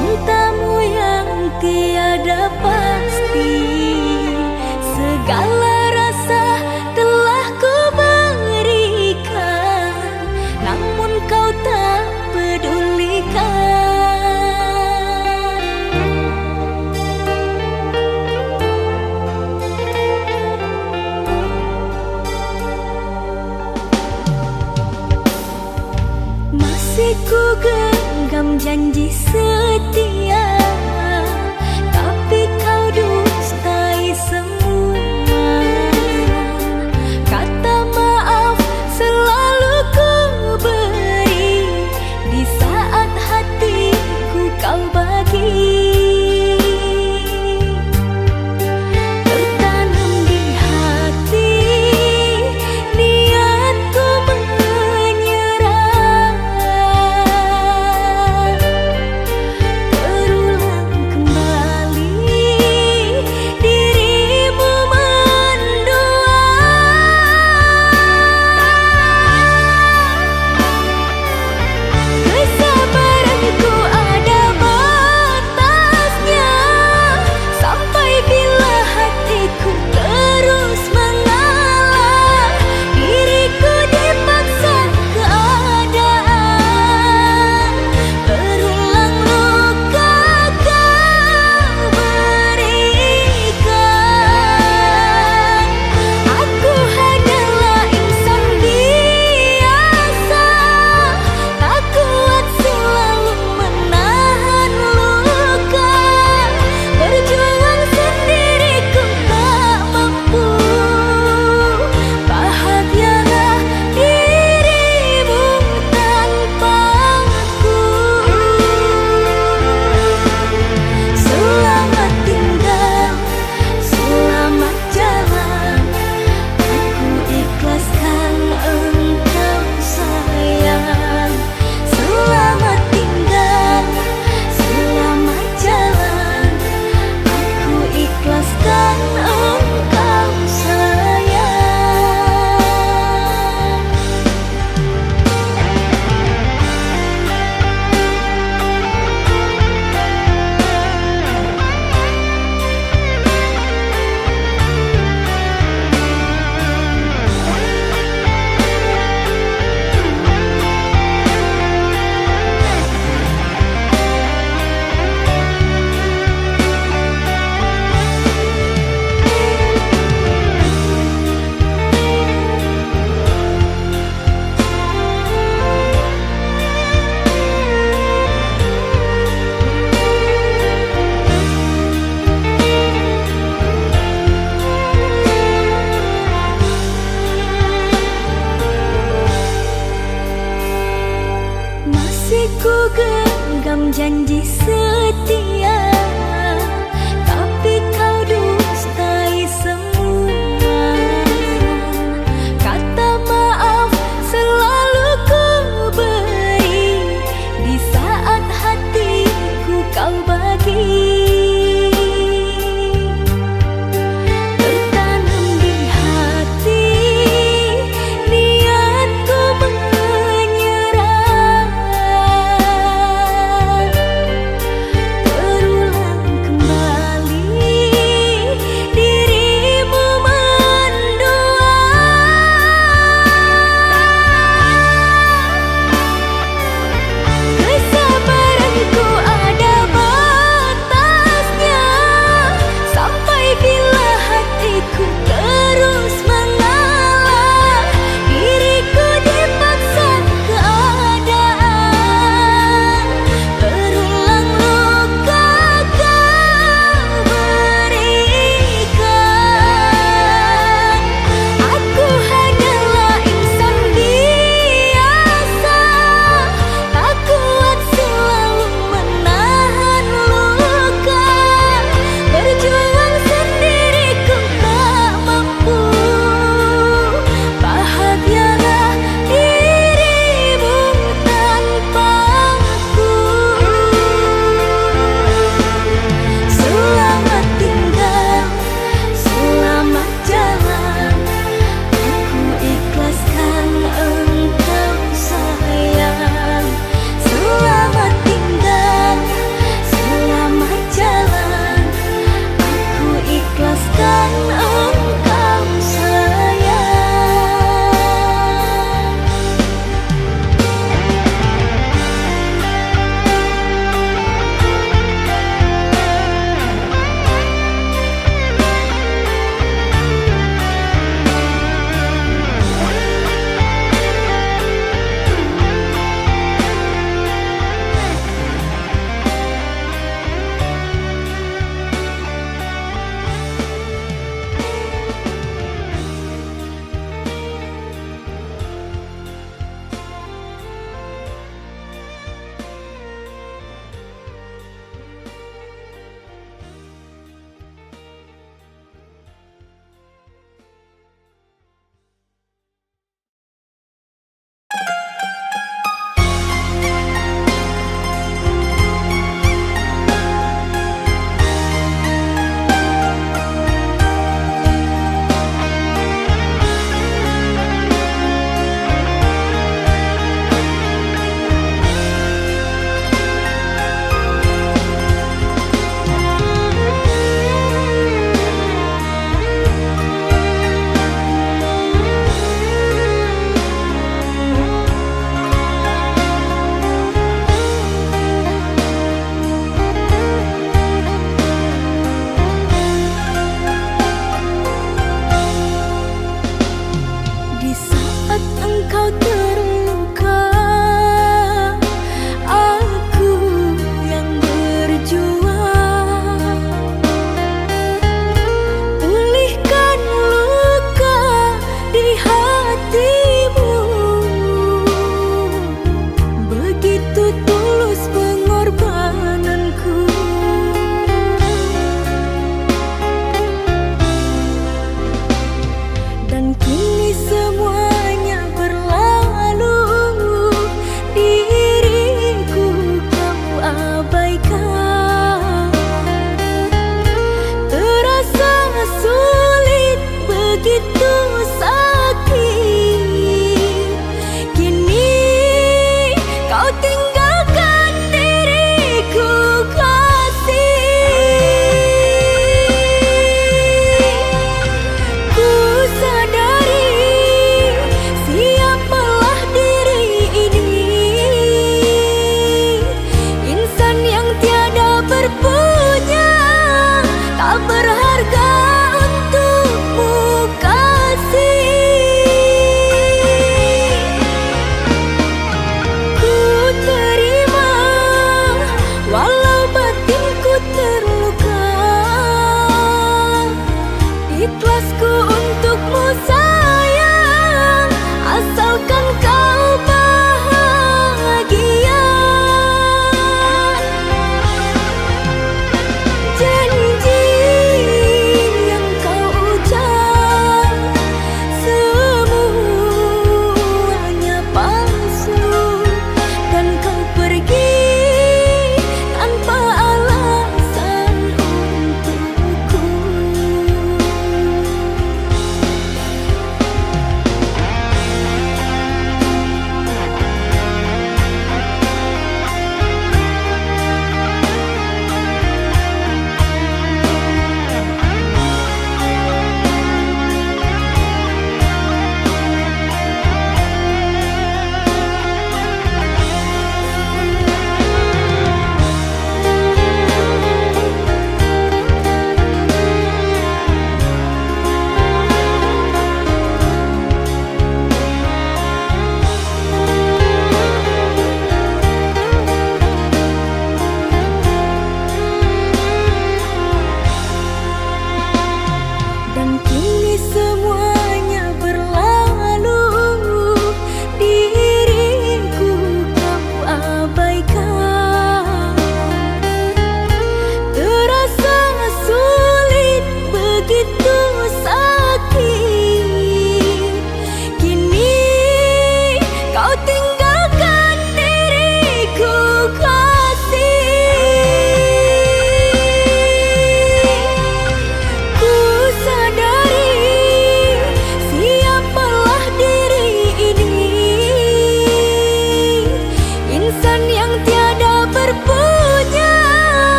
Cintamu yang tiada pasti, segala rasa telah ku berikan, namun kau tak pedulikan. Masih ku genggam janji setia, tapi kau dustai semua. Kata maaf selalu ku beri, di saat hatiku kau bagi. Tertanam di hati niatku menyerah, terulang kembali dirimu mendua. Kesabaranku ada batasnya, sampai bila hatiku terus mengalah, diriku dipaksa keadaan, berulang luka kau berikan. Aku hanyalah insan biasa, tak kuat selalu menahan luka, berjuang sendiriku tak mampu, bahagialah dirimu tanpaku. Selamat tinggal, selamat jalan, aku ikhlaskan engkau sayang. Selamat tinggal, selamat jalan, aku ikhlaskan engkau sayang. Masih ku genggam janji setia, tapi kau dustai semua. Kata maaf selalu ku beri, di saat hatiku kau bagi. Tertanam di hati niatku menyerah, terulang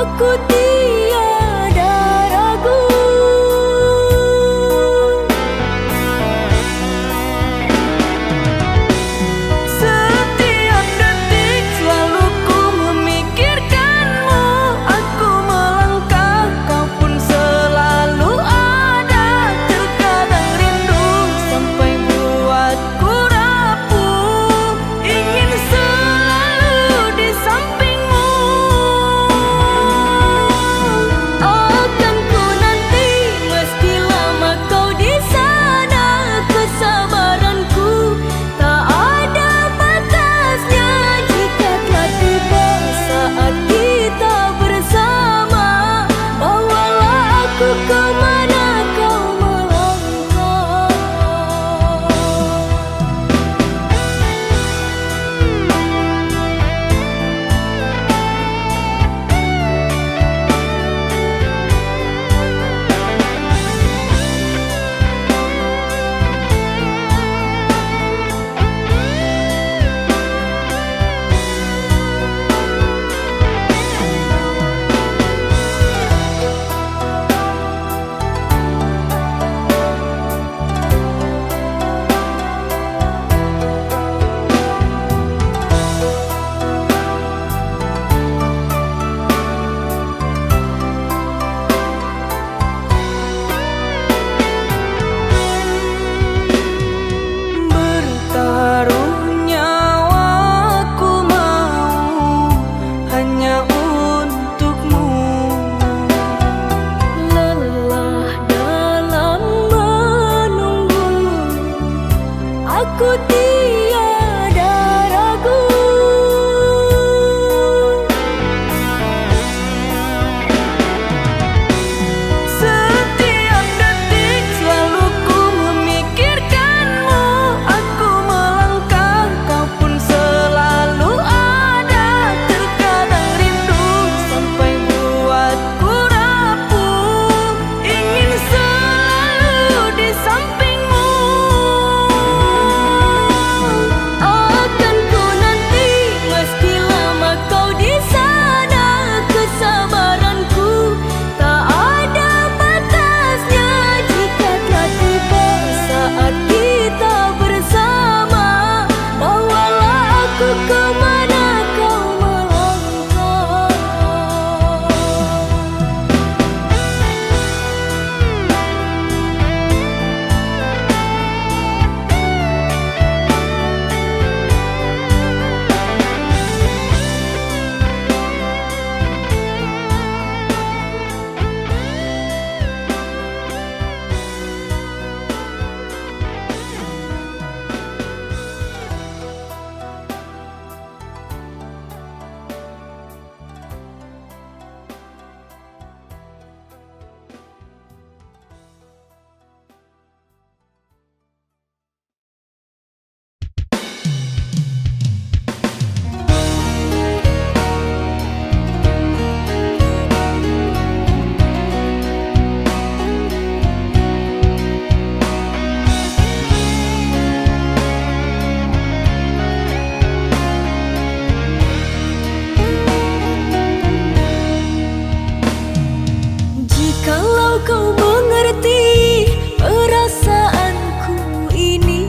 aku tiada ragu. Setiap detik selalu ku memikirkanmu. Aku melangkah, kau pun selalu ada. Terkadang rindu sampai buatku rapuh, ingin selalu di sampingmu. Akan ku nanti meski lama kau di sana. Kesabaranku tak ada batasnya. Jika telah tiba saat kita bersama, bawalah aku kemana kau melangkah. Bertaruh nyawaku mau hanya untukmu. Lelah dalam menunggu, aku tiada ragu. Setiap detik selalu ku memikirkanmu. Aku melangkah, kau pun selalu ada. Terkadang rindu sampai buatku rapuh, ingin selalu di sampingmu. Akan ku nanti meski lama kau di sana. Kesabaranku tak ada batasnya. Jika telah tiba saat kita bersama, bawalah aku kemana kau melangkah. Jikalau kau mengerti perasaanku ini,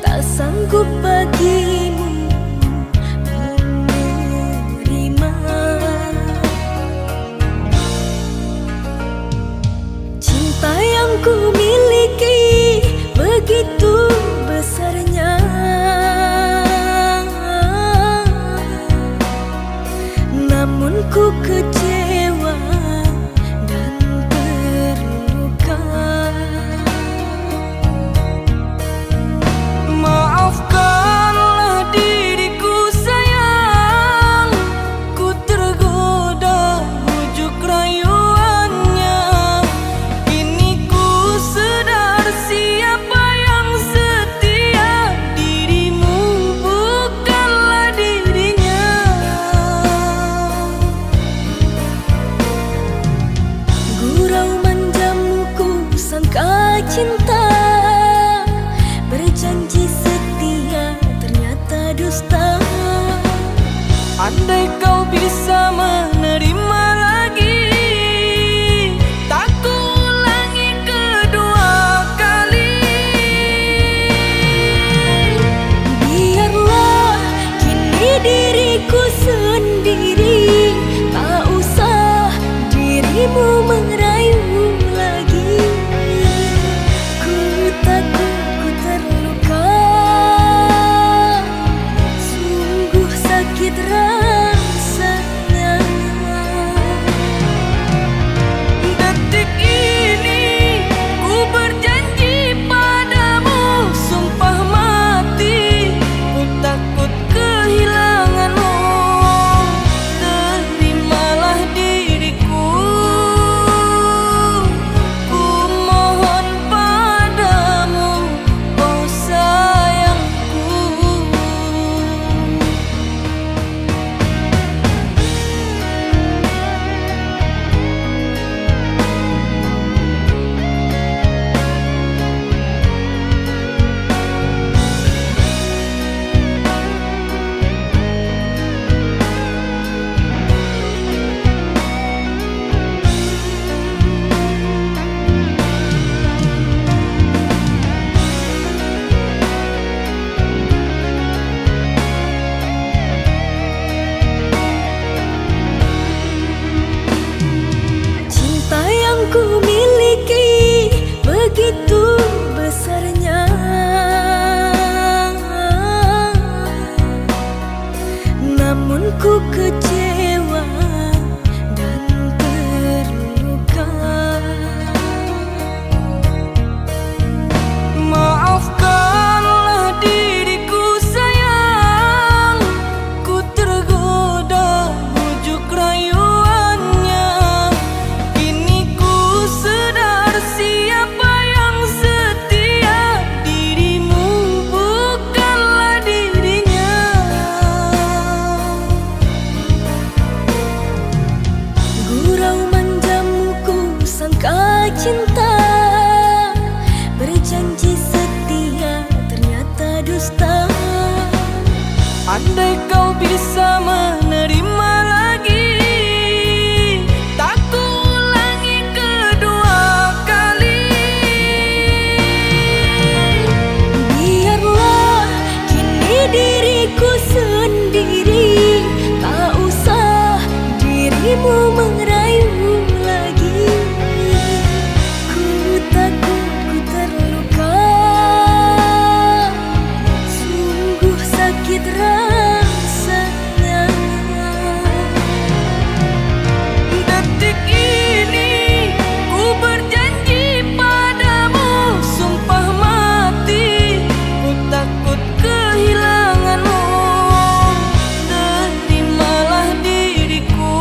tak sanggup bagimu menerima. Cinta yang ku miliki begitu besarnya, namun ku kecewa dan terluka. Maafkanlah diriku sayang, ku tergoda bujuk rayuannya. Kini ku sadar siapa yang setia, dirimu bukanlah dirinya. Gurau manjamu ku sangka cinta, berjanji setia ternyata dusta. Andai kau bisa menerima lagi, tak kuulangi kedua kali. Biarlah kini diriku sendiri, tak usah dirimu merayu lagi. Ku takut ku terluka, sungguh sakit rasanya. Detik ini ku berjanji padamu, sumpah mati, ku takut kehilanganmu. Terimalah diriku, ku mohon padamu, oh sayangku. Cinta yang ku miliki begitu besarnya, namun ku kecewa dan terluka. Maafkanlah diriku sayang, ku tergoda bujuk rayuannya. Kini ku sadar siapa yang setia, dirimu bukanlah dirinya. Gurau manjamu ku sangka cinta, berjanji setia ternyata dusta. Andai kau bisa menerima lagi, tak kuulangi kedua kali. Biarlah kini diriku sendiri, tak usah dirimu merayu lagi. Ku takut ku terluka, sungguh sakit rasanya. Detik ini ku berjanji padamu, sumpah mati, ku takut kehilanganmu. Terimalah diriku,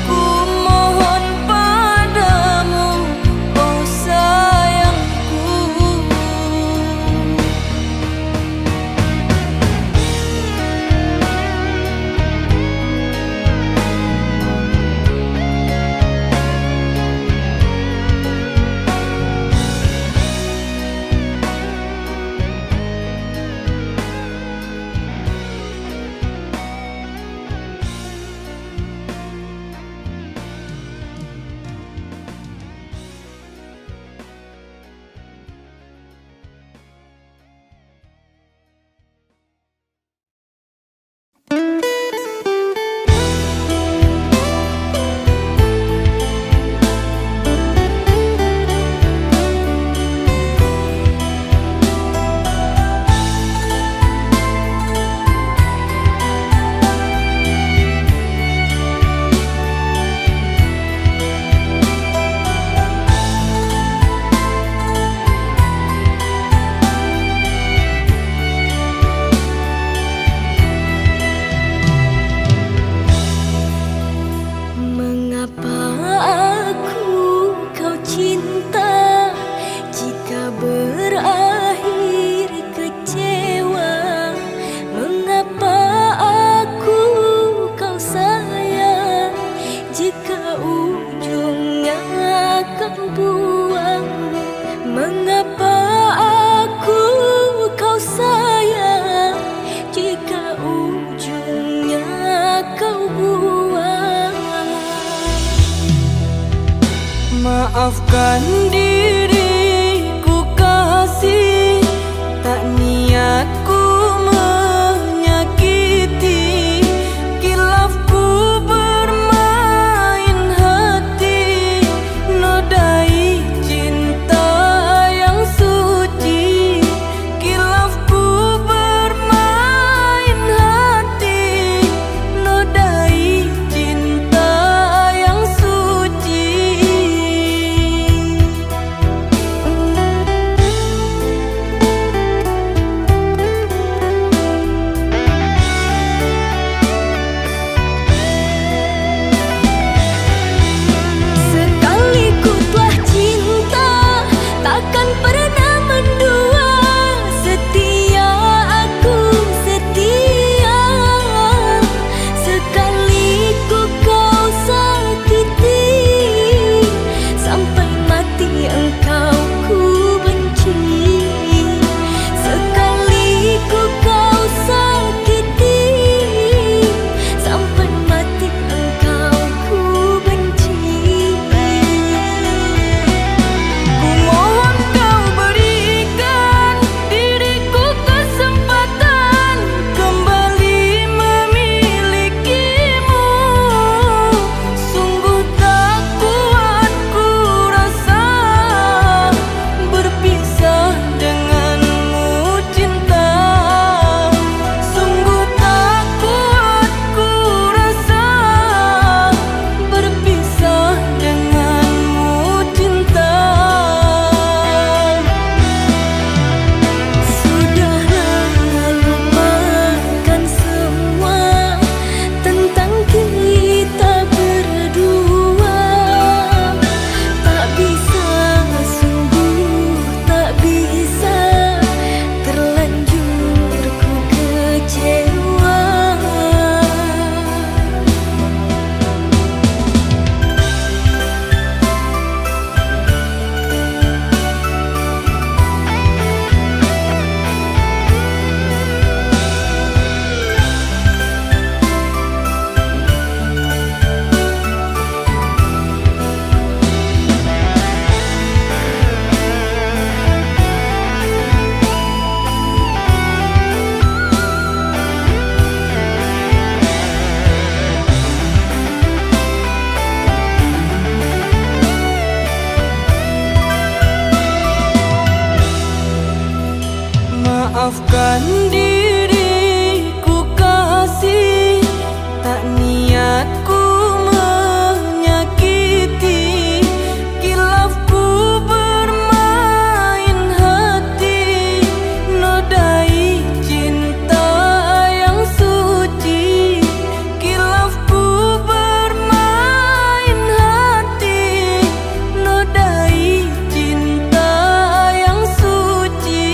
ku mohon padamu, oh sayangku. Maafkan diriku kasih, tak niat ku menyakiti. Kilafku bermain hati, nodai cinta yang suci. Kilafku bermain hati, nodai cinta yang suci. Sekali ku telah cinta, takkan pernah mendua. Setia aku setia. Sekali ku kau sakiti, sampai mati engkau ku benci. Sekali ku kau sakiti, sampai mati engkau ku benci. Ku mohon kau berikan diriku kesempatan kembali memilikimu. Sungguh tak kuat ku rasa berpisah denganmu cinta. Sungguh tak kuat ku rasa berpisah denganmu cinta. Sudahlah lupakan semua tentang kita berdua. Tak bisa, sungguh tak bisa, terlanjur ku kecewa. Maafkan diriku kasih, tak niat ku menyakiti. Kilafku bermain hati, nodai cinta yang suci. Kilafku bermain hati, nodai cinta yang suci.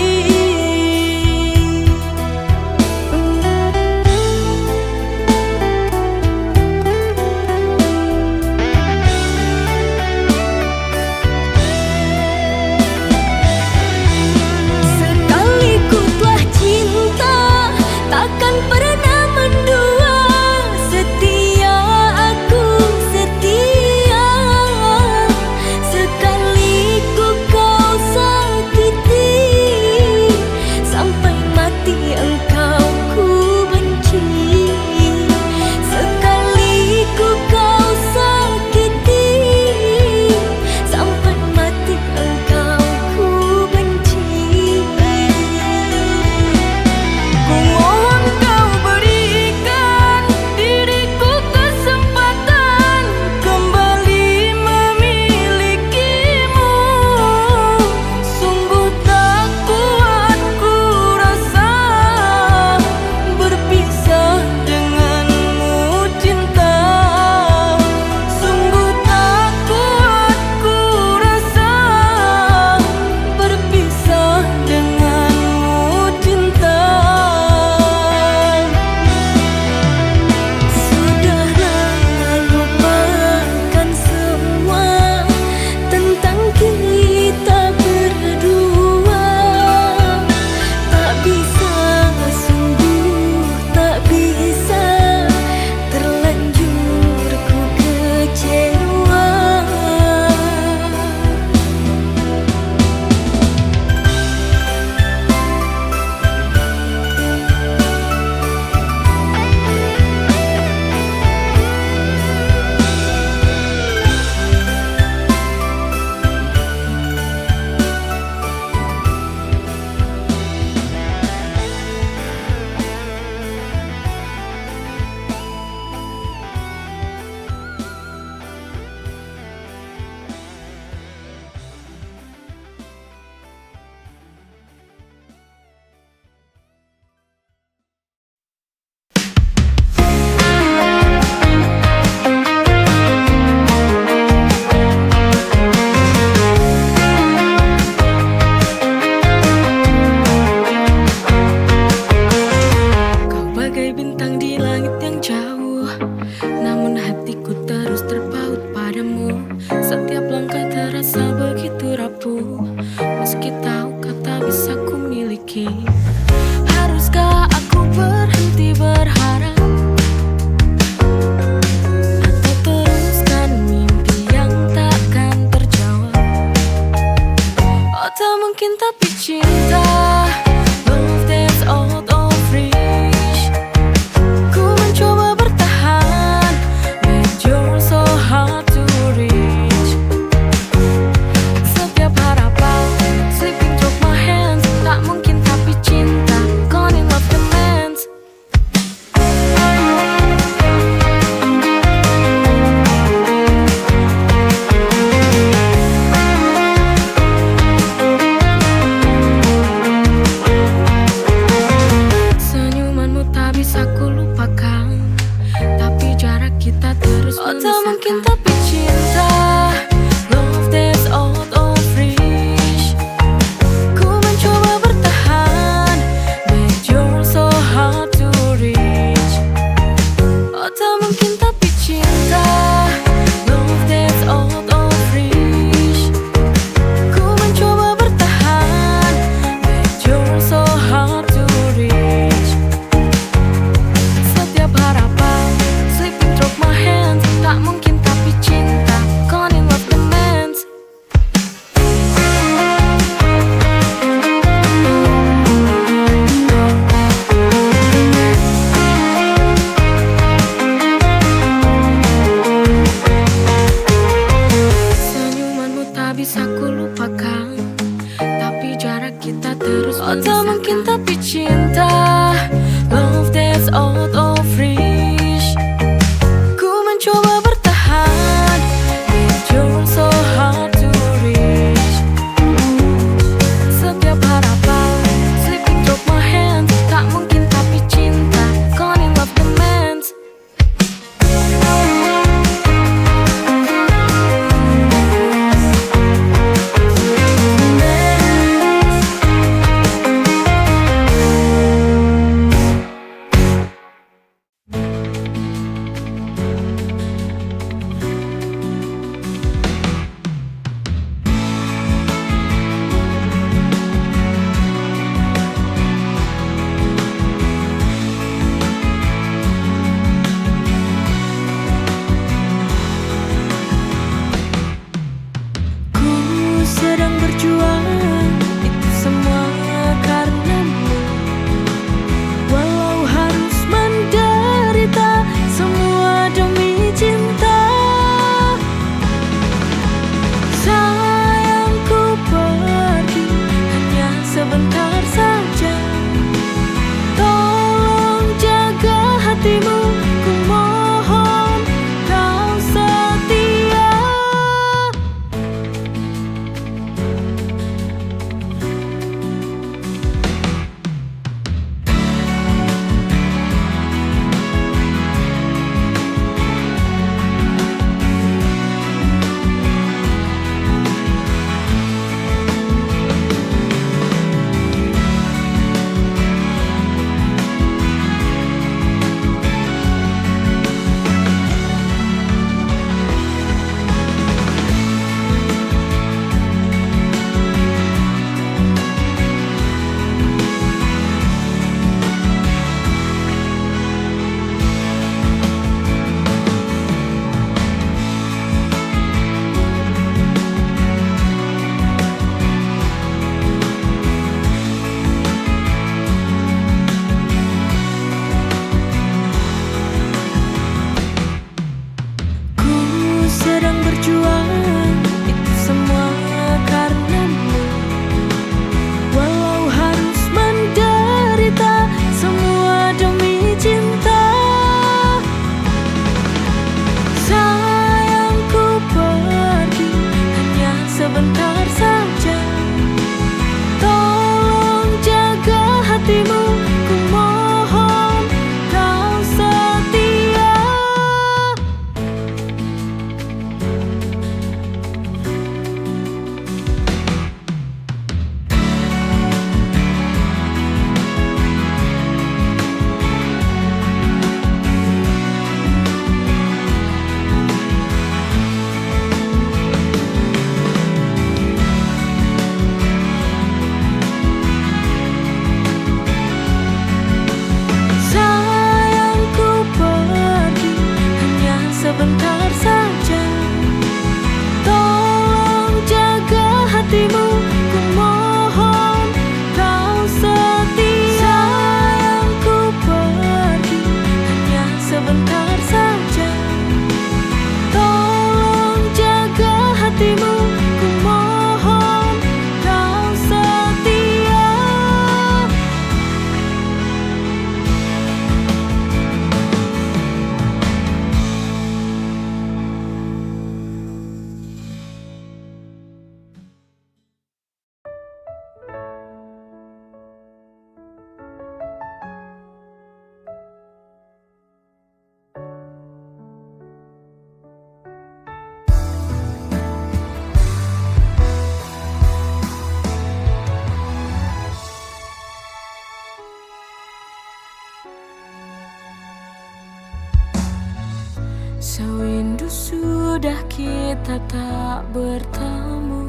Sewindu sudah kita tak bertemu.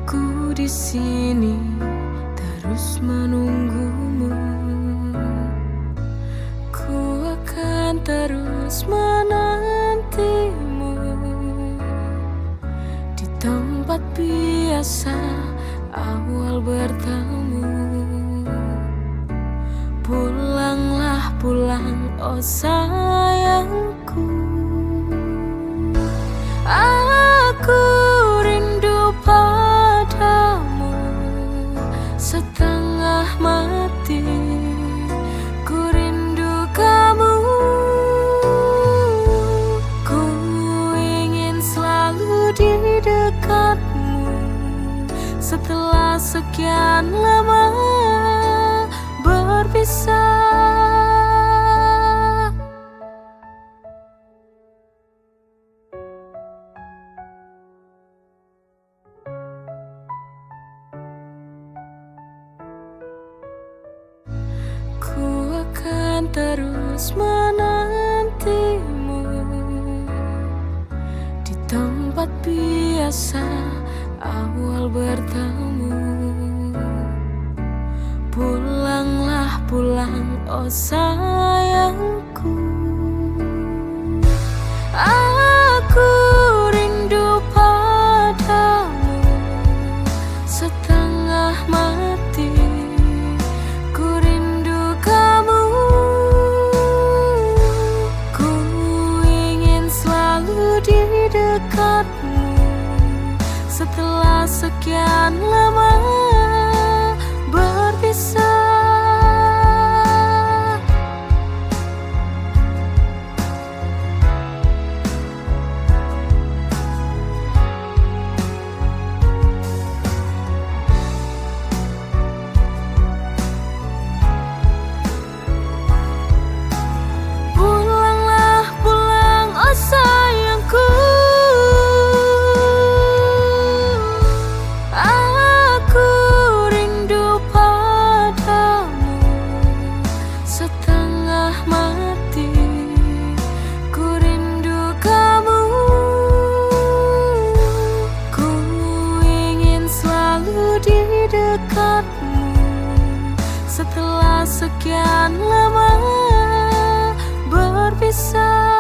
Ku di sini terus menunggumu. Ku akan terus menantimu di tempat biasa awal bertemu. Pulanglah pulang, oh sayangku. Aku rindu padamu setengah mati. Ku rindu kamu. Ku ingin selalu di dekatmu setelah sekian lama berpisah. Ku akan terus menantimu di tempat biasa awal bertemu. Pulanglah pulang, oh sayangku. Aku rindu padamu setengah mati. Ku rindu kamu. Ku ingin selalu di dekatmu setelah sekian lama berpisah. Pulanglah pulang, oh sayangku. Aku rindu padamu setengah mati. Ku rindu kamu. Ku ingin selalu di dekatmu setelah sekian lama berpisah.